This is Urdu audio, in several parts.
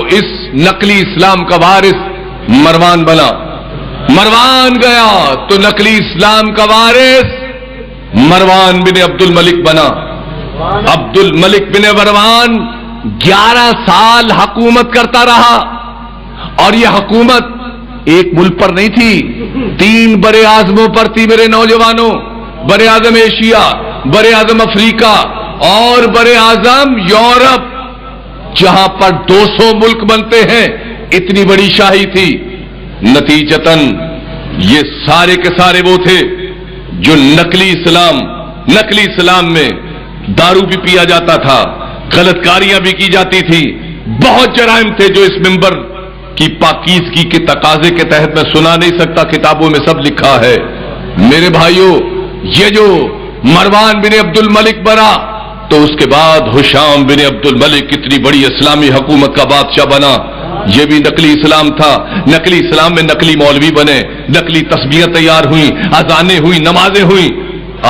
تو اس نقلی اسلام کا وارث مروان بنا. مروان گیا تو نقلی اسلام کا وارث مروان بن عبد الملک بنا. عبد الملک بن مروان 11 سال حکومت کرتا رہا، اور یہ حکومت ایک ملک پر نہیں تھی، 3 بڑے اعظموں پر تھی میرے نوجوانوں. بر اعظم ایشیا، بر اعظم افریقہ اور بر اعظم یورپ، جہاں پر 200 ملک بنتے ہیں. اتنی بڑی شاہی تھی. نتیجتاً یہ سارے کے سارے وہ تھے جو نقلی اسلام میں دارو بھی پیا جاتا تھا، غلط کاریاں بھی کی جاتی تھی، بہت جرائم تھے جو اس منبر کی پاکیزگی کے تقاضے کے تحت میں سنا نہیں سکتا، کتابوں میں سب لکھا ہے. میرے بھائیوں، یہ جو مروان بن عبد الملک بنا تو اس کے بعد ہشام بن عبد الملک اتنی بڑی اسلامی حکومت کا بادشاہ بنا. یہ بھی نقلی اسلام تھا. نقلی اسلام میں نقلی مولوی بنے، نقلی تسبیحیں تیار ہوئیں، اذانیں ہوئیں، نمازیں ہوئیں.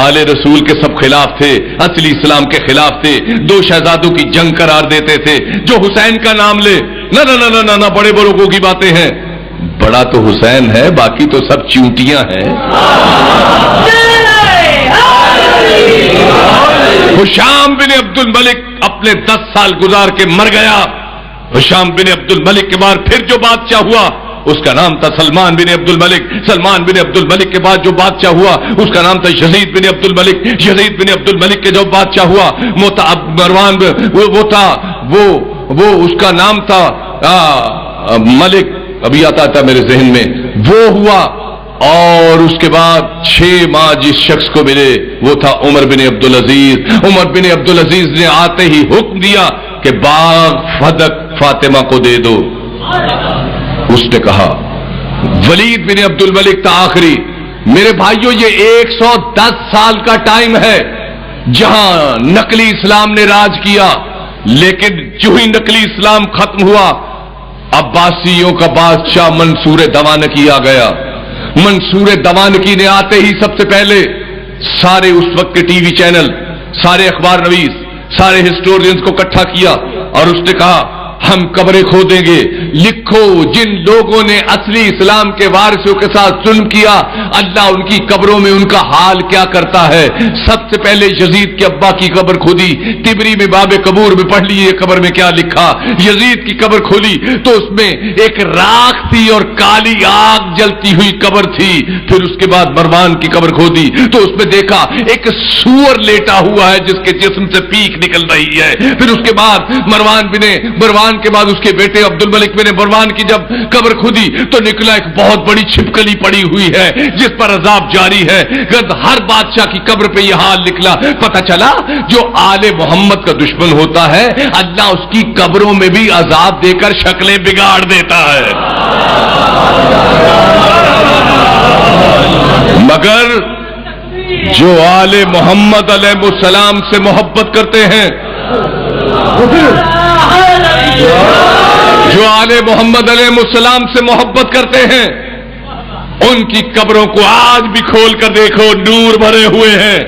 آل رسول کے سب خلاف تھے، اصلی اسلام کے خلاف تھے. 2 شہزادوں کی جنگ قرار دیتے تھے. جو حسین کا نام لے، نہ نہ نہ نہ نہ، بڑے بڑوں کی باتیں ہیں. بڑا تو حسین ہے، باقی تو سب چونٹیاں ہیں. ہشام بن عبد الملک اپنے 10 سال گزار کے مر گیا. ہشام بن عبد الملک کے بعد پھر جو بادشاہ ہوا اس کا نام تھا سلمان بن عبد الملک. سلمان بن عبد الملک کے بعد جو بادشاہ ہوا اس کا نام تھا یزید بن عبد الملک. یزید بن عبد الملک کے جو بادشاہ ہوا مروان وہ تھا وہ اس کا نام تھا ملک، ابھی آتا تھا میرے ذہن میں، وہ ہوا. اور اس کے بعد 6 ماہ جس شخص کو ملے وہ تھا عمر بن عبد العزیز. عمر بن عبد العزیز نے آتے ہی حکم دیا کہ باغ فدق فاطمہ کو دے دو. اس نے کہا. ولید بن عبد الملک تھا آخری. میرے بھائیوں، یہ 110 سال کا ٹائم ہے جہاں نقلی اسلام نے راج کیا. لیکن جو ہی نقلی اسلام ختم ہوا، عباسیوں کا بادشاہ منصور دوانکی آ گیا. منصور دوانکی نے آتے ہی سب سے پہلے سارے اس وقت کے ٹی وی چینل، سارے اخبار نویس، سارے ہسٹورینز کو اکٹھا کیا اور اس نے کہا ہم قبریں کھودیں گے. لکھو جن لوگوں نے اصلی اسلام کے وارثوں کے ساتھ ظلم کیا، اللہ ان کی قبروں میں ان کا حال کیا کرتا ہے. سب سے پہلے یزید کے ابا کی قبر کھودی. طبری میں باب قبور میں پڑھ لیے قبر میں کیا لکھا. یزید کی قبر کھولی تو اس میں ایک راکھ تھی اور کالی آگ جلتی ہوئی قبر تھی. پھر اس کے بعد مروان کی قبر کھودی تو اس میں دیکھا ایک سور لیٹا ہوا ہے جس کے جسم سے پیک نکل رہی ہے. پھر اس کے بعد مروان کے بعد اس کے بیٹے عبد الملک بن مروان کی جب قبر کھودی تو نکلا ایک بہت بڑی چھپکلی پڑی ہوئی ہے جس پر عذاب جاری ہے. ہر بادشاہ کی قبر پہ یہ حال نکلا. پتہ چلا جو آل محمد کا دشمن ہوتا ہے اللہ اس کی قبروں میں بھی عذاب دے کر شکلیں بگاڑ دیتا ہے. مگر جو آل محمد علیہ السلام سے محبت کرتے ہیں، جو آل محمد علیہ السلام سے محبت کرتے ہیں، ان کی قبروں کو آج بھی کھول کر دیکھو، نور بھرے ہوئے ہیں.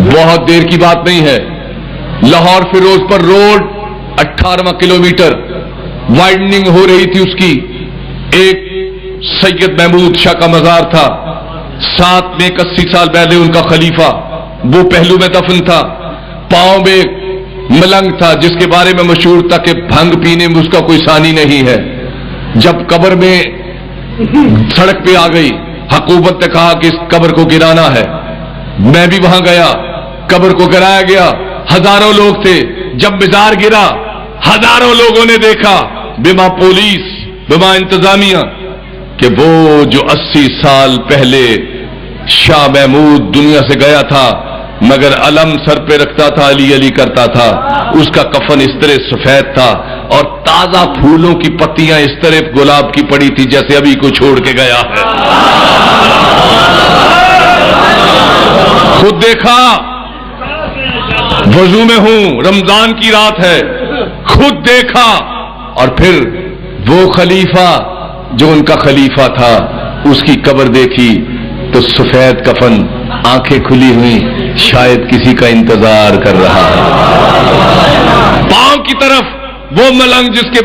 بہت دیر کی بات نہیں ہے، لاہور فیروز پر روڈ 18واں کلومیٹر وائڈننگ ہو رہی تھی. اس کی ایک سید محمود شاہ کا مزار تھا. 7 میں 80 سال پہلے ان کا خلیفہ وہ پہلو میں دفن تھا. پاؤں میں ملنگ تھا جس کے بارے میں مشہور تھا کہ بھنگ پینے میں اس کا کوئی ثانی نہیں ہے. جب قبر میں سڑک پہ آ گئی، حکومت نے کہا کہ اس قبر کو گرانا ہے. میں بھی وہاں گیا، قبر کو گرایا گیا. ہزاروں لوگ تھے. جب مزار گرا ہزاروں لوگوں نے دیکھا، بما پولیس بما انتظامیہ، کہ وہ جو 80 سال پہلے شاہ محمود دنیا سے گیا تھا مگر علم سر پہ رکھتا تھا، علی علی کرتا تھا، اس کا کفن اس طرح سفید تھا اور تازہ پھولوں کی پتیاں اس طرح گلاب کی پڑی تھی جیسے ابھی کو چھوڑ کے گیا ہے. خود دیکھا، وضو میں ہوں، رمضان کی رات ہے، خود دیکھا. اور پھر وہ خلیفہ جو ان کا خلیفہ تھا اس کی قبر دیکھی تو سفید کفن، آنکھیں کھلی ہوئی، شاید کسی کا انتظار کر رہا ہے. پاؤں کی طرف وہ ملنگ جس کے